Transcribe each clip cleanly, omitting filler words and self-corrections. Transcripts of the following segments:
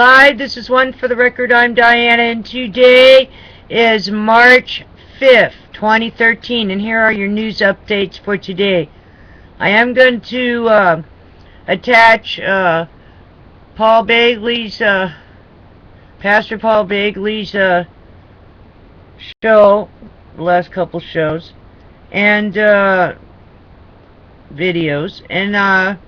live. This is One for the Record. I'm Diana, and today is March 5th, 2013, and here are your news updates for today. I am going to attach Paul BEGLEY's, Pastor Paul BEGLEY's show, the last couple shows, and videos, and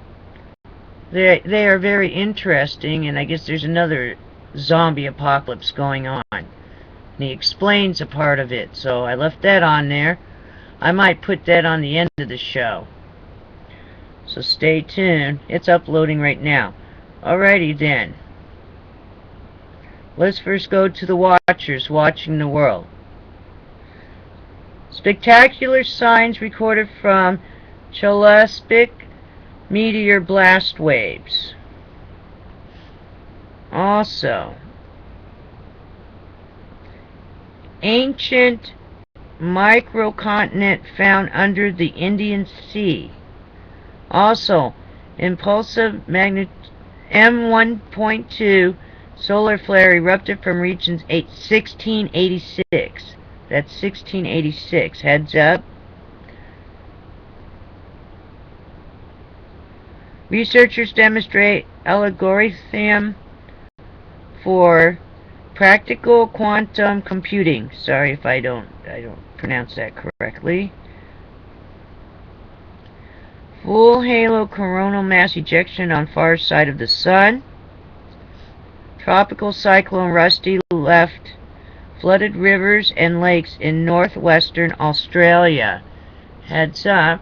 they are very interesting, and I guess there's another zombie apocalypse going on. And he explains a part of it, so I left that on there. I might put that on the end of the show. So stay tuned. It's uploading right now. Alrighty then. Let's first go to the watchers watching the world. Spectacular signs recorded from Chesapeake meteor blast waves. Also, ancient microcontinent found under the Indian Sea. Also, impulsive magnet M1.2 solar flare erupted from region 1686. That's 1686. Heads up. Researchers demonstrate algorithm for practical quantum computing. Sorry if I don't pronounce that correctly. Full halo coronal mass ejection on far side of the sun. Tropical cyclone Rusty left flooded rivers and lakes in northwestern Australia. Heads up.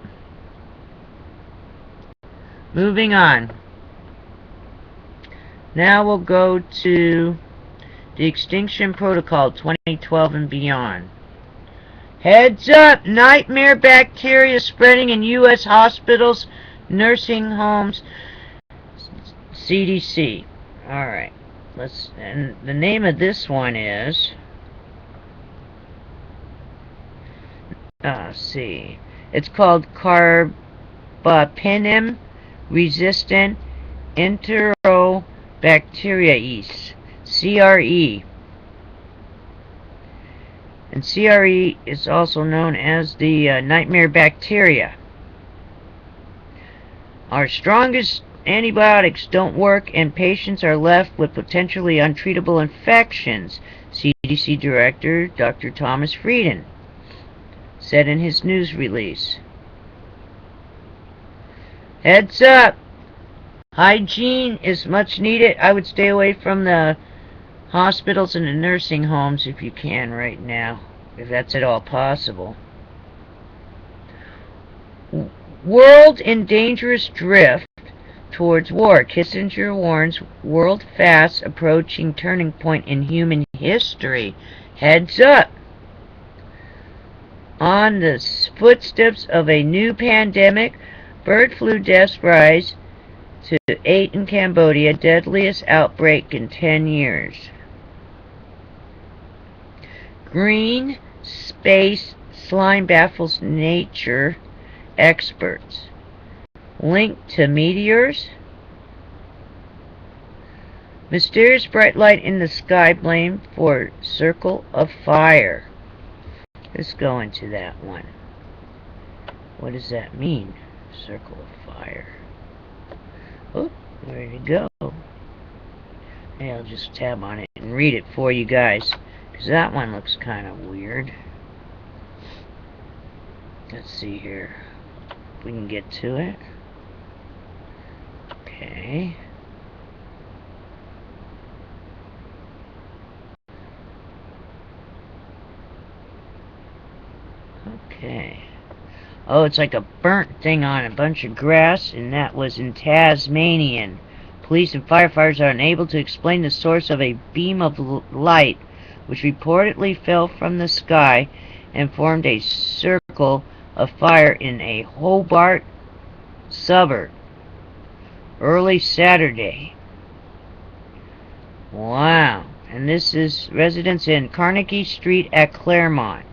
Moving on. Now we'll go to the Extinction Protocol 2012 and beyond. Heads up! Nightmare bacteria spreading in U.S. hospitals, nursing homes, CDC. Alright. And the name of this one is... see. It's called Carbapenem resistant enterobacteriaceae, CRE. And CRE is also known as the nightmare bacteria. Our strongest antibiotics don't work, and patients are left with potentially untreatable infections, CDC Director Dr. Thomas Frieden said in his news release. Heads up! Hygiene is much needed. I would stay away from the hospitals and the nursing homes if you can right now, if that's at all possible. World in dangerous drift towards war. Kissinger warns world fast approaching turning point in human history. Heads up! On the footsteps of a new pandemic, bird flu deaths rise to 8 in Cambodia, deadliest outbreak in 10 years. Green space slime baffles nature experts. Linked to meteors. Mysterious bright light in the sky blamed for circle of fire. Let's go into that one. What does that mean? Circle of fire. Oh, where'd it go? Hey, I'll just tab on it and read it for you guys, because that one looks kind of weird. Let's see here if we can get to it. Okay. Okay. Oh, it's like a burnt thing on a bunch of grass, and that was in Tasmania. Police and firefighters are unable to explain the source of a beam of light which reportedly fell from the sky and formed a circle of fire in a Hobart suburb early Saturday. Wow. And this is residents in Carnegie Street at Claremont,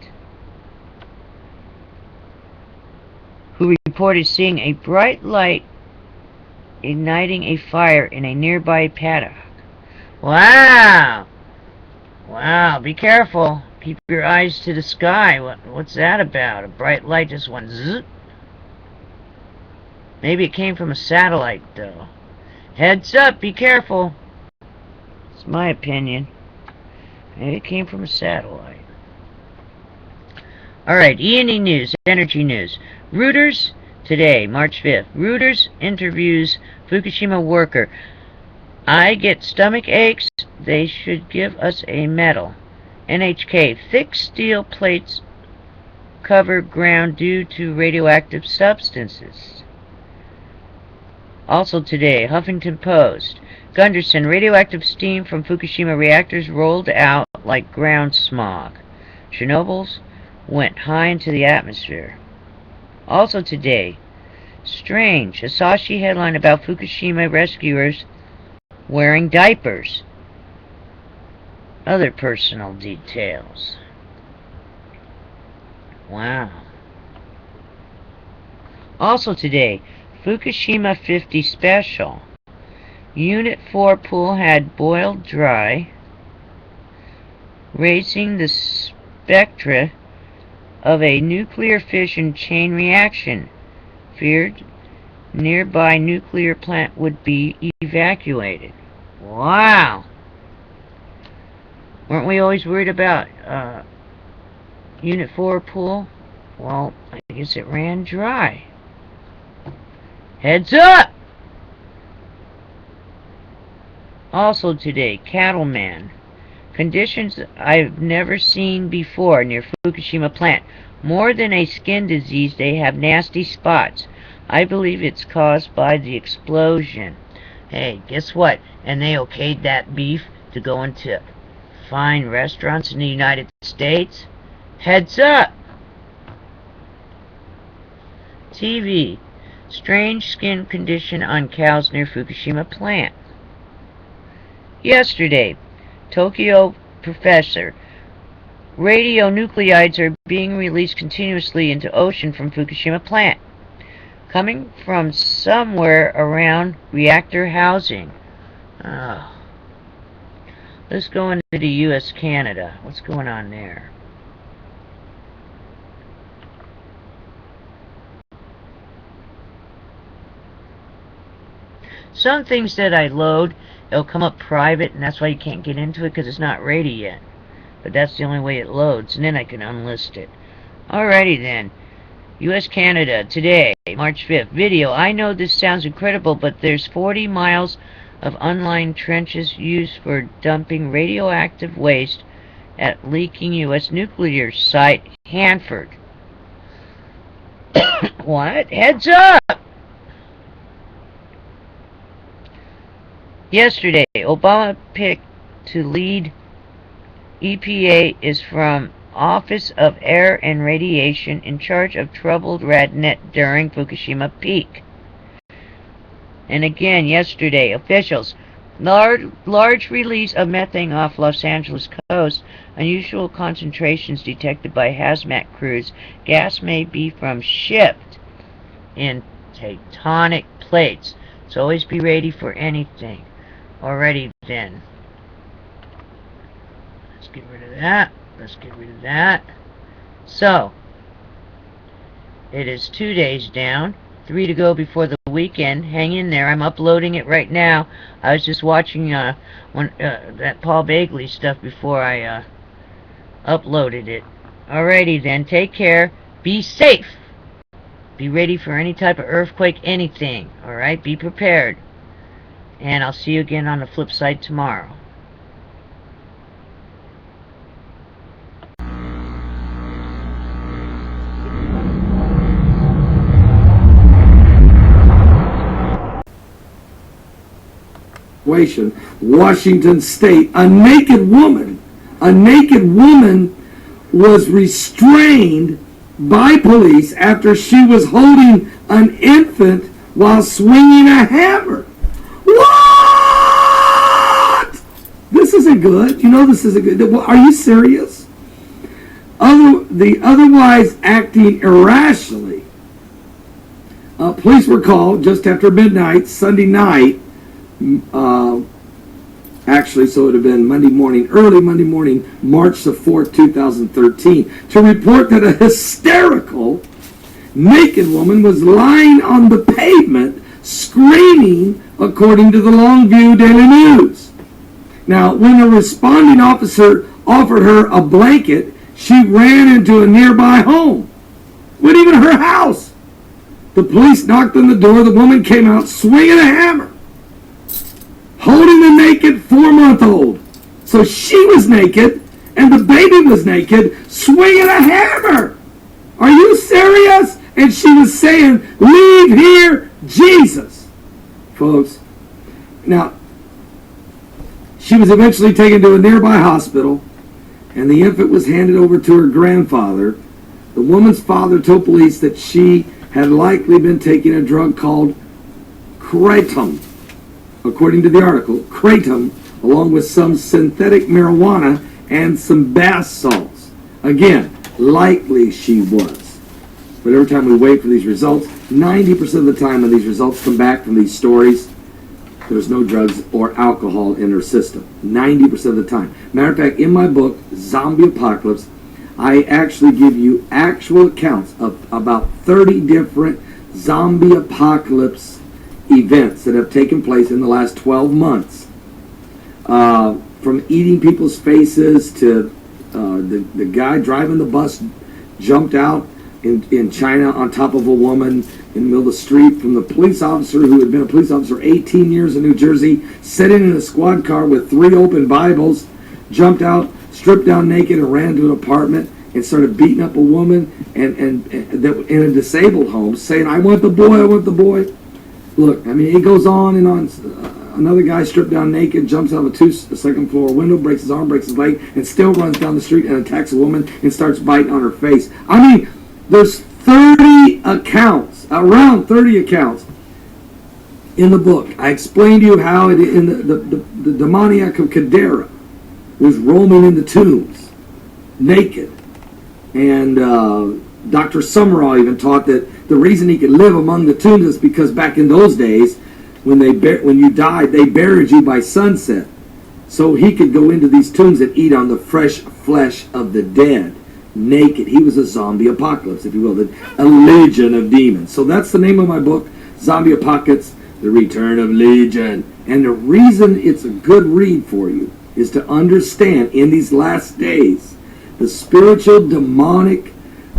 who reported seeing a bright light igniting a fire in a nearby paddock. Wow! Wow, be careful. Keep your eyes to the sky. What's that about? A bright light just went zzz. Maybe it came from a satellite, though. Heads up, be careful. It's my opinion. Maybe it came from a satellite. Alright, E&E News, Energy News. Reuters, today, March 5th. Reuters interviews Fukushima worker. I get stomach aches. They should give us a medal. NHK, thick steel plates cover ground due to radioactive substances. Also today, Huffington Post. Gunderson, radioactive steam from Fukushima reactors rolled out like ground smog. Chernobyl's went high into the atmosphere. Also today, strange, Asahi headline about Fukushima rescuers wearing diapers. Other personal details. Wow. Also today, Fukushima 50 special. Unit 4 pool had boiled dry, raising the spectra of a nuclear fission chain reaction. Feared nearby nuclear plant would be evacuated. Wow! Weren't we always worried about Unit 4 pool? Well, I guess it ran dry. Heads up! Also today, Cattleman. Conditions I've never seen before near Fukushima plant. More than a skin disease, they have nasty spots. I believe it's caused by the explosion. Hey, guess what? And they okayed that beef to go into fine restaurants in the United States? Heads up! TV. Strange skin condition on cows near Fukushima plant. Yesterday, Tokyo professor. Radionuclides are being released continuously into ocean from Fukushima plant, coming from somewhere around reactor housing. Oh. Let's go into the U.S. Canada. What's going on there? Some things that I load, it'll come up private, and that's why you can't get into it, because it's not ready yet. But that's the only way it loads, and then I can unlist it. Alrighty then. U.S. Canada, today, March 5th. Video. I know this sounds incredible, but there's 40 miles of unlined trenches used for dumping radioactive waste at leaking U.S. nuclear site, Hanford. What? Heads up! Yesterday, Obama pick to lead EPA is from Office of Air and Radiation in charge of troubled RadNet during Fukushima peak. And again, yesterday, officials, large release of methane off Los Angeles coast, unusual concentrations detected by hazmat crews. Gas may be from shipped in tectonic plates, so always be ready for anything. Alrighty then. Let's get rid of that. Let's get rid of that. So, it is 2 days down, 3 to go before the weekend. Hang in there. I'm uploading it right now. I was just watching that Paul BEGLEY stuff before I uploaded it. Alrighty then. Take care. Be safe. Be ready for any type of earthquake, anything. Alright? Be prepared. And I'll see you again on the flip side tomorrow. Washington State, a naked woman was restrained by police after she was holding an infant while swinging a hammer. What? This isn't good. You know this isn't good. Are you serious? The otherwise acting irrationally. Police were called just after midnight Sunday night Actually, so it would have been Monday morning, early Monday morning, March the 4th, 2013, to report that a hysterical naked woman was lying on the pavement screaming, according to the Longview Daily News. Now, when a responding officer offered her a blanket, she ran into a nearby home. Wasn't even her house. The police knocked on the door. The woman came out swinging a hammer, holding the naked 4-month-old. So she was naked, and the baby was naked, swinging a hammer. Are you serious? And she was saying, "Leave here, Jesus." Folks, now, she was eventually taken to a nearby hospital, and the infant was handed over to her grandfather. The woman's father told police that she had likely been taking a drug called kratom. According to the article, kratom, along with some synthetic marijuana and some bath salts. Again, likely she was. But every time we wait for these results, 90% of the time when these results come back from these stories, there's no drugs or alcohol in her system. 90% of the time. Matter of fact, in my book, Zombie Apocalypse, I actually give you actual accounts of about 30 different zombie apocalypse events that have taken place in the last 12 months. From eating people's faces to the guy driving the bus jumped out in China on top of a woman in the middle of the street, from the police officer who had been a police officer 18 years in New Jersey, sitting in a squad car with 3 open Bibles, jumped out, stripped down naked, and ran to an apartment and started beating up a woman and in a disabled home, saying, "I want the boy, I want the boy." Look, I mean, it goes on and on. Another guy stripped down naked, jumps out of a 2nd floor window, breaks his arm, breaks his leg, and still runs down the street and attacks a woman and starts biting on her face. I mean, there's 30 accounts, around 30 accounts in the book. I explained to you how in the demoniac of Cadera was roaming in the tombs, naked. And Dr. Summerall even taught that the reason he could live among the tombs is because back in those days, when you died, they buried you by sunset. So he could go into these tombs and eat on the fresh flesh of the dead, naked. He was a zombie apocalypse, if you will, a legion of demons. So that's the name of my book, Zombie Apocalypse, The Return of Legion. And the reason it's a good read for you is to understand in these last days the spiritual demonic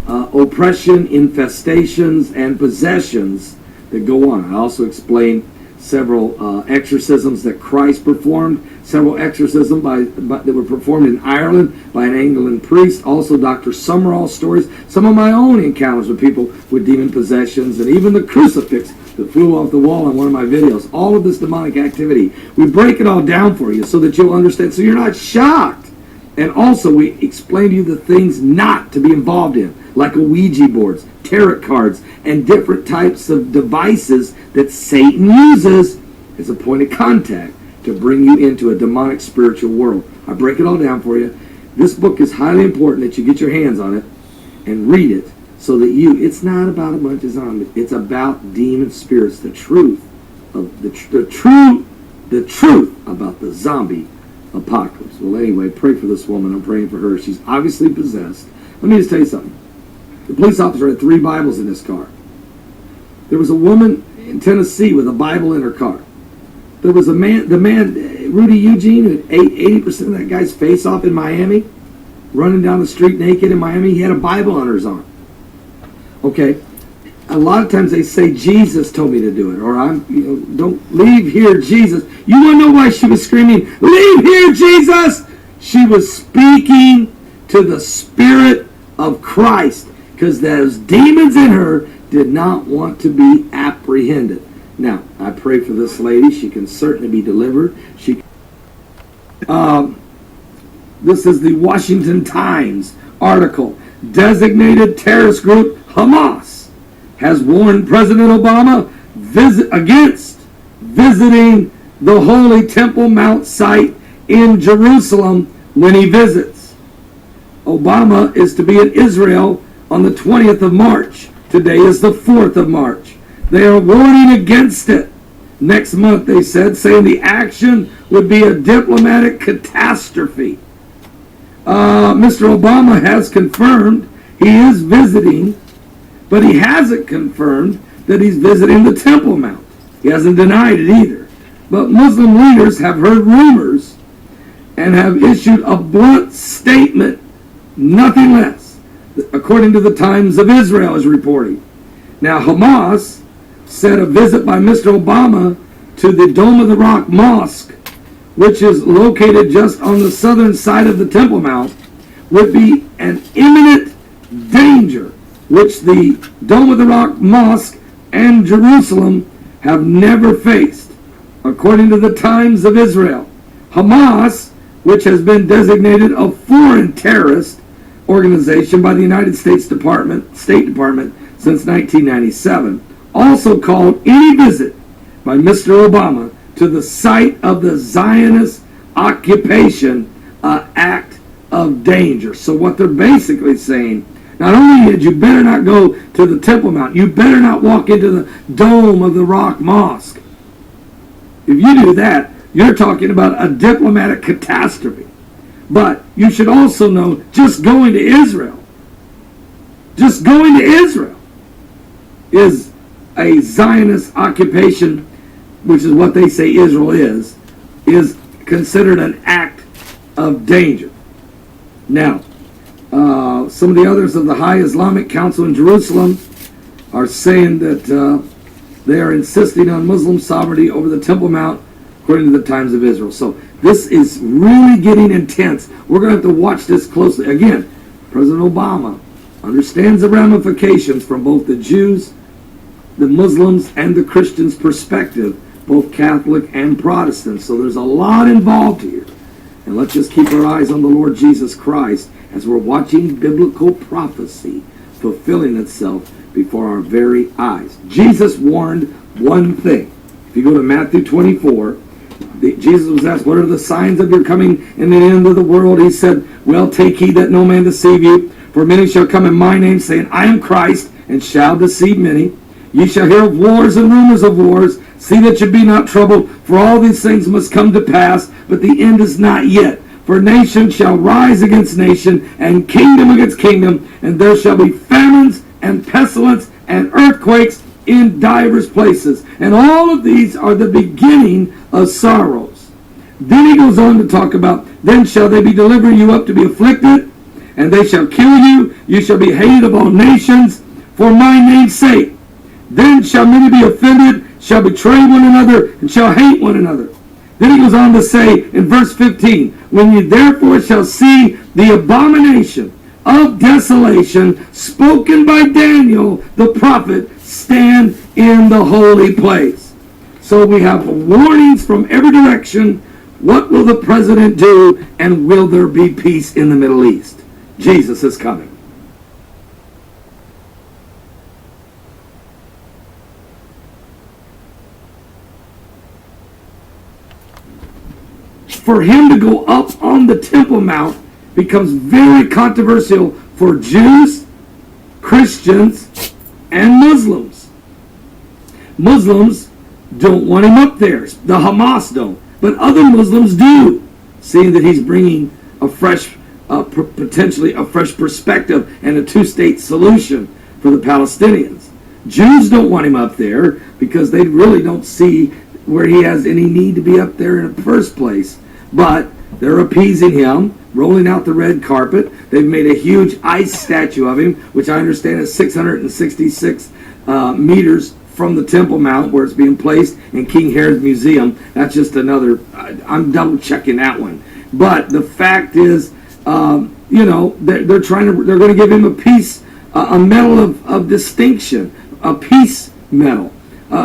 oppression, infestations, and possessions that go on. I also explain several exorcisms that Christ performed, several exorcisms that were performed in Ireland by an Anglican priest, also Dr. Summerall stories, some of my own encounters with people with demon possessions, and even the crucifix that flew off the wall in one of my videos. All of this demonic activity. We break it all down for you so that you'll understand, so you're not shocked. And also we explain to you the things not to be involved in, like Ouija boards, tarot cards, and different types of devices that Satan uses as a point of contact to bring you into a demonic spiritual world. I break it all down for you. This book is highly important that you get your hands on it and read it so that it's not about a bunch of zombies. It's about demon spirits, the truth of the truth about the zombie apocalypse. Well, anyway, pray for this woman. I'm praying for her. She's obviously possessed. Let me just tell you something. The police officer had 3 Bibles in his car. There was a woman in Tennessee with a Bible in her car. There was the man, Rudy Eugene, who ate 80% of that guy's face off in Miami, running down the street naked in Miami. He had a Bible under his arm. Okay, a lot of times they say, "Jesus told me to do it," or "Don't leave here, Jesus." You want to know why she was screaming, "Leave here, Jesus"? She was speaking to the Spirit of Christ, because those demons in her did not want to be apprehended. Now, I pray for this lady. She can certainly be delivered. This is the Washington Times article. Designated terrorist group Hamas has warned President Obama against visiting the Holy Temple Mount site in Jerusalem when he visits. Obama is to be in Israel on the 20th of March. Today is the 4th of March. They are warning against it. next month, they said, saying the action would be a diplomatic catastrophe. Mr. Obama has confirmed he is visiting, but he hasn't confirmed that he's visiting the Temple Mount. He hasn't denied it either. But Muslim leaders have heard rumors and have issued a blunt statement, nothing less, according to the Times of Israel is reporting. Now, Hamas said a visit by Mr. Obama to the Dome of the Rock Mosque, which is located just on the southern side of the Temple Mount, would be an imminent danger, which the Dome of the Rock Mosque and Jerusalem have never faced. According to the Times of Israel, Hamas, which has been designated a foreign terrorist organization by the United States State Department since 1997, also called any visit by Mr. Obama to the site of the Zionist occupation an act of danger. So what they're basically saying, not only is you better not go to the Temple Mount, you better not walk into the Dome of the Rock Mosque. If you do that, you're talking about a diplomatic catastrophe. But you should also know, just going to Israel is a Zionist occupation, which is what they say Israel is considered an act of danger. Now, some of the others of the High Islamic Council in Jerusalem are saying that they are insisting on Muslim sovereignty over the Temple Mount, according to the Times of Israel. So this is really getting intense. We're going to have to watch this closely. Again, President Obama understands the ramifications from both the Jews, the Muslims, and the Christians' perspective, both Catholic and Protestant. So there's a lot involved here. And let's just keep our eyes on the Lord Jesus Christ as we're watching biblical prophecy fulfilling itself before our very eyes. Jesus warned one thing. If you go to Matthew 24, Jesus was asked, what are the signs of your coming in the end of the world? He said, well, take heed that no man deceive you, for many shall come in my name, saying, I am Christ, and shall deceive many. Ye shall hear of wars and rumors of wars. See that you be not troubled, for all these things must come to pass, but the end is not yet. For nation shall rise against nation, and kingdom against kingdom, and there shall be famines and pestilence and earthquakes in divers places. And all of these are the beginning of sorrows. Then he goes on to talk about, then shall they be delivered you up to be afflicted, and they shall kill you. You shall be hated of all nations for my name's sake. Then shall many be offended, shall betray one another, and shall hate one another. Then he goes on to say in verse 15, when you therefore shall see the abomination of desolation spoken by Daniel the prophet stand in the holy place. So we have warnings from every direction. What will the president do, and will there be peace in the Middle East? Jesus is coming. For him to go up on the Temple Mount becomes very controversial for Jews, Christians, and Muslims. Muslims don't want him up there. The Hamas don't. But other Muslims do, seeing that he's bringing a fresh, potentially a fresh perspective and a two-state solution for the Palestinians. Jews don't want him up there because they really don't see where he has any need to be up there in the first place. But they're appeasing him, rolling out the red carpet. They've made a huge ice statue of him, which I understand is 666 meters from the Temple Mount, where it's being placed in King Herod's museum. That's just another, I'm double checking that one. But the fact is, they're going to give him a medal of distinction, a peace medal.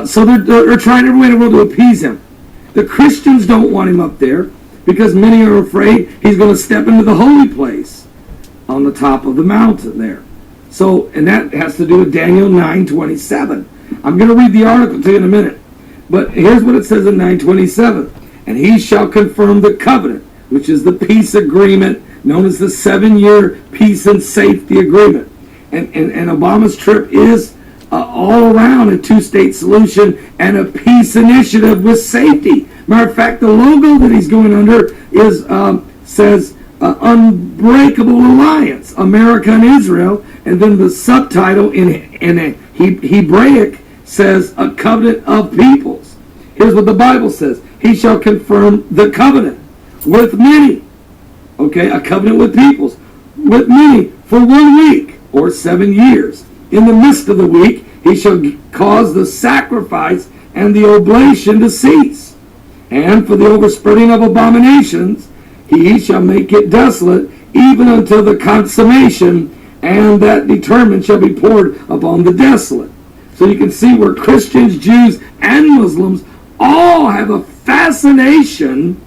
So they're trying every way in the world to appease him. The Christians don't want him up there because many are afraid he's going to step into the holy place on the top of the mountain there. So, and that has to do with Daniel 9:27. I'm going to read the article to you in a minute. But here's what it says in 9:27. And he shall confirm the covenant, which is the peace agreement known as the 7-year peace and safety agreement. And Obama's trip is all around a two-state solution and a peace initiative with safety. Matter of fact, the logo that he's going under is says Unbreakable Alliance, America and Israel, and then the subtitle in Hebraic says a covenant of peoples. Here's what the Bible says: He shall confirm the covenant with many. Okay, a covenant with peoples, with many, for 1 week or 7 years. In the midst of the week, he shall cause the sacrifice and the oblation to cease. And for the overspreading of abominations, he shall make it desolate, even until the consummation, and that determined shall be poured upon the desolate. So you can see where Christians, Jews, and Muslims all have a fascination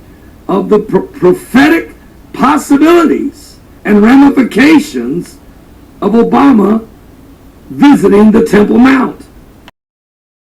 of the prophetic possibilities and ramifications of Obama visiting the Temple Mount.